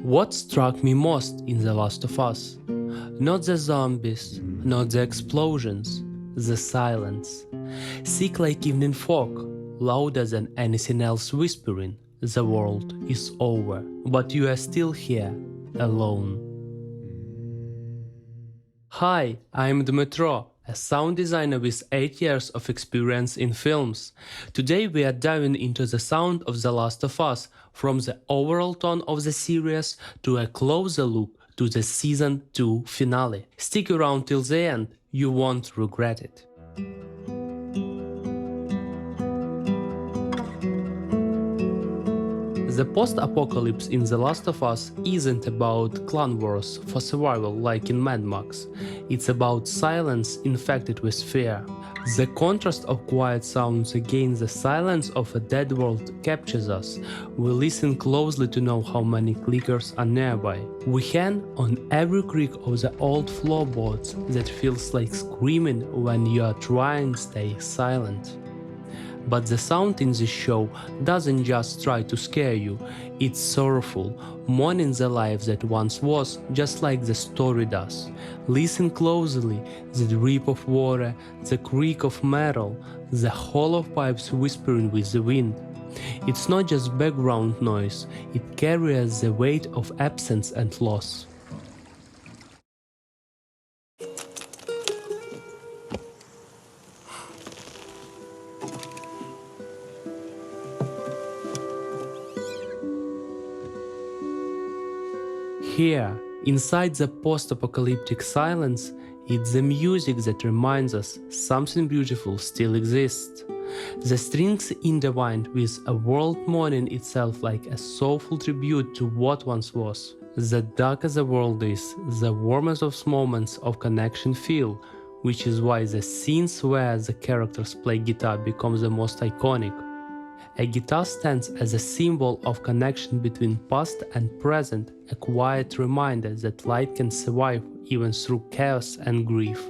What struck me most in The Last of Us? Not the zombies, not the explosions, the silence. Thick like evening fog, louder than anything else whispering, the world is over, but you are still here, alone. Hi, I'm Dmitro, a sound designer with 8 years of experience in films. Today we are diving into the sound of The Last of Us, from the overall tone of the series to a closer look to the Season 2 finale. Stick around till the end, you won't regret it. The post-apocalypse in The Last of Us isn't about clan wars for survival like in Mad Max. It's about silence infected with fear. The contrast of quiet sounds against the silence of a dead world captures us. We listen closely to know how many clickers are nearby. We hand on every creak of the old floorboards that feels like screaming when you are trying to stay silent. But the sound in this show doesn't just try to scare you, it's sorrowful, mourning the life that once was, just like the story does. Listen closely, the drip of water, the creak of metal, the hollow pipes whispering with the wind. It's not just background noise, it carries the weight of absence and loss. Here, inside the post-apocalyptic silence, it's the music that reminds us something beautiful still exists. The strings intertwined with a world mourning itself like a soulful tribute to what once was. The darker the world is, the warmer those moments of connection feel, which is why the scenes where the characters play guitar become the most iconic. A guitar stands as a symbol of connection between past and present, a quiet reminder that light can survive even through chaos and grief.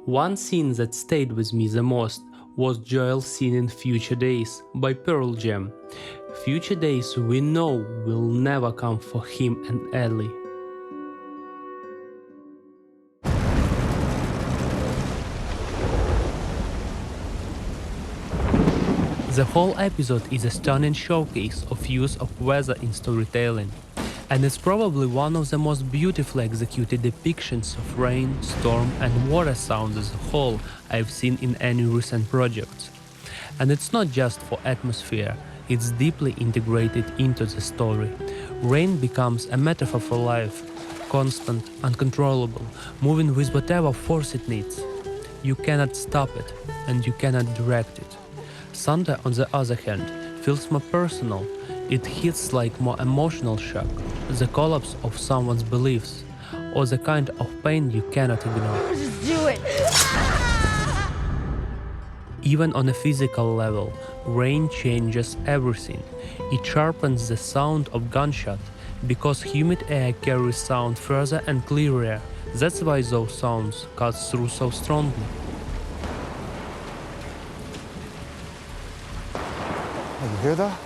One scene that stayed with me the most was Joel's scene in Future Days by Pearl Jam. Future days we know will never come for him and Ellie. The whole episode is a stunning showcase of use of weather in storytelling, and it's probably one of the most beautifully executed depictions of rain, storm and water sounds as a whole I've seen in any recent projects. And it's not just for atmosphere, it's deeply integrated into the story. Rain becomes a metaphor for life, constant, uncontrollable, moving with whatever force it needs. You cannot stop it, and you cannot direct it. Thunder, on the other hand, feels more personal. It hits like more emotional shock, the collapse of someone's beliefs, or the kind of pain you cannot ignore. Just do it! Even on a physical level, rain changes everything. It sharpens the sound of gunshot, because humid air carries sound further and clearer. That's why those sounds cut through so strongly. Oh, you hear that?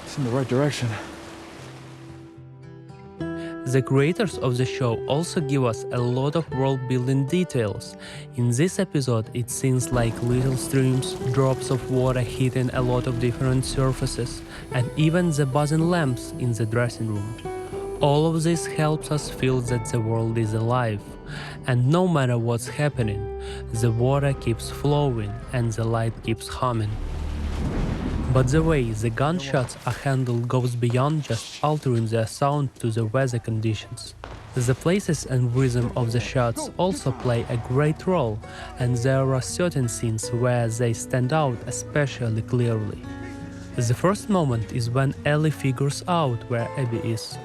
It's in the right direction. The creators of the show also give us a lot of world-building details. In this episode, it seems like little streams, drops of water hitting a lot of different surfaces, and even the buzzing lamps in the dressing room. All of this helps us feel that the world is alive, and no matter what's happening, the water keeps flowing and the light keeps humming. But the way the gunshots are handled goes beyond just altering their sound to the weather conditions. The places and rhythm of the shots also play a great role, and there are certain scenes where they stand out especially clearly. The first moment is when Ellie figures out where Abby is.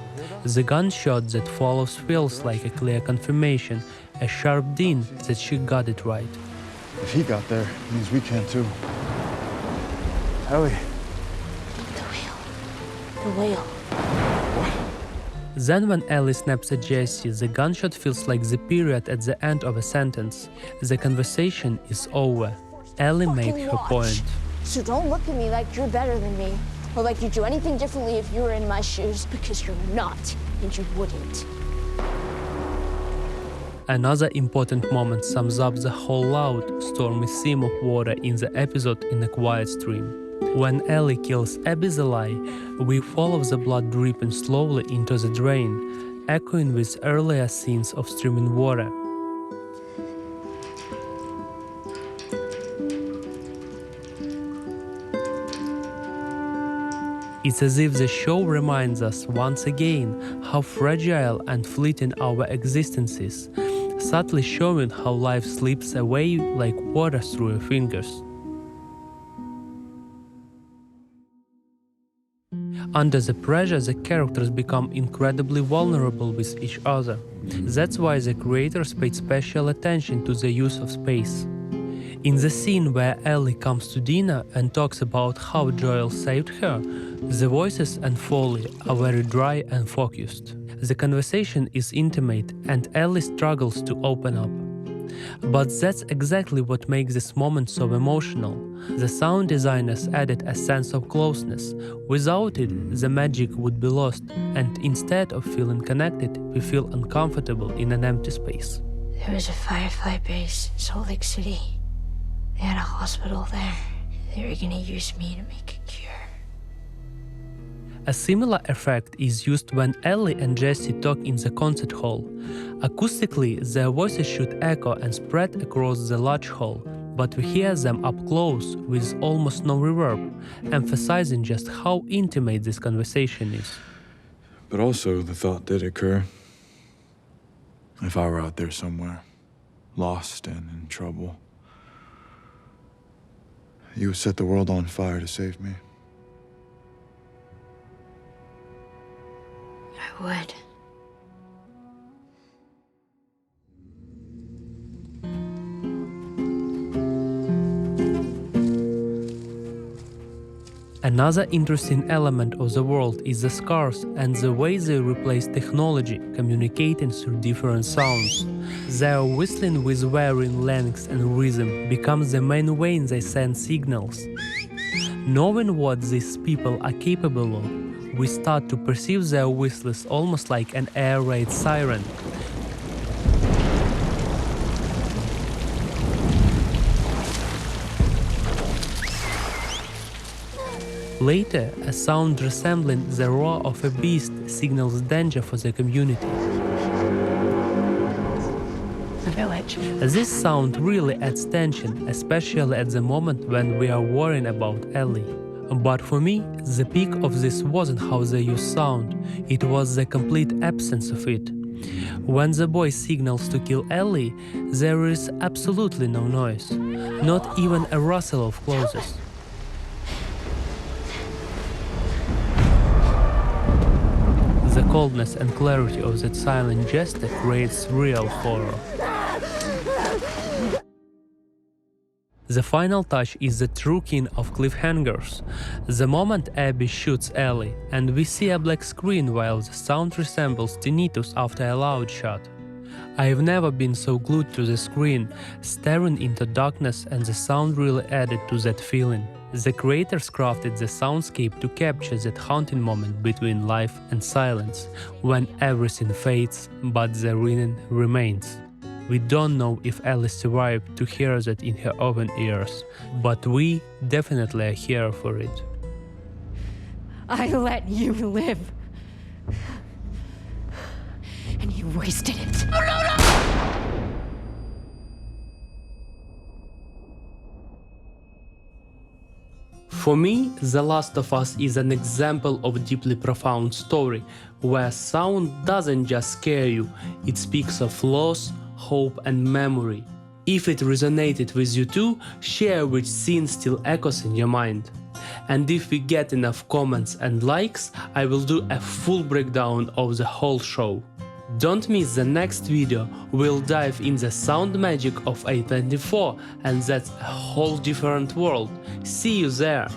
The gunshot that follows feels like a clear confirmation, a sharp ding that she got it right. If he got there, it means we can too. Ellie. The whale. What? Then when Ellie snaps at Jesse, the gunshot feels like the period at the end of a sentence. The conversation is over. Ellie made her point. So don't look at me like you're better than me. or like you'd do anything differently if you were in my shoes, because you're not, and you wouldn't. Another important moment sums up the whole loud, stormy theme of water in the episode In a Quiet Stream. When Ellie kills Abizalai, we follow the blood dripping slowly into the drain, echoing with earlier scenes of streaming water. It's as if the show reminds us once again how fragile and fleeting our existence is, subtly showing how life slips away like water through your fingers. Under the pressure, the characters become incredibly vulnerable with each other. That's why the creators paid special attention to the use of space. In the scene where Ellie comes to Dina and talks about how Joel saved her, the voices and Foley are very dry and focused. The conversation is intimate and Ellie struggles to open up. But that's exactly what makes this moment so emotional. The sound designers added a sense of closeness. Without it, the magic would be lost, and instead of feeling connected, we feel uncomfortable in an empty space. There was a Firefly base in Salt Lake City. They had a hospital there. They were gonna use me to make a cure. A similar effect is used when Ellie and Jesse talk in the concert hall. Acoustically, their voices should echo and spread across the large hall, but we hear them up close with almost no reverb, emphasizing just how intimate this conversation is. But also, the thought did occur. If I were out there somewhere, lost and in trouble, you would set the world on fire to save me. I would. Another interesting element of the world is the scars and the way they replace technology, communicating through different sounds. Their whistling with varying lengths and rhythm becomes the main way they send signals. Knowing what these people are capable of, we start to perceive their whistles almost like an air raid siren. Later, a sound resembling the roar of a beast signals danger for the community. The village. This sound really adds tension, especially at the moment when we are worrying about Ellie. But for me, the peak of this wasn't how they use sound, it was the complete absence of it. When the boy signals to kill Ellie, there is absolutely no noise, not even a rustle of clothes. The coldness and clarity of that silent gesture creates real horror. The final touch is the true king of cliffhangers. The moment Abby shoots Ellie, and we see a black screen while the sound resembles tinnitus after a loud shot. I've never been so glued to the screen, staring into darkness, and the sound really added to that feeling. The creators crafted the soundscape to capture that haunting moment between life and silence, when everything fades but the ringing remains. We don't know if Ellie survived to hear that in her open ears, but we definitely are here for it. I let you live. And you wasted it. For me, The Last of Us is an example of a deeply profound story, where sound doesn't just scare you, it speaks of loss, hope and memory. If it resonated with you too, share which scene still echoes in your mind. And if we get enough comments and likes, I will do a full breakdown of the whole show. Don't miss the next video, we'll dive in the sound magic of A24, and that's a whole different world. See you there!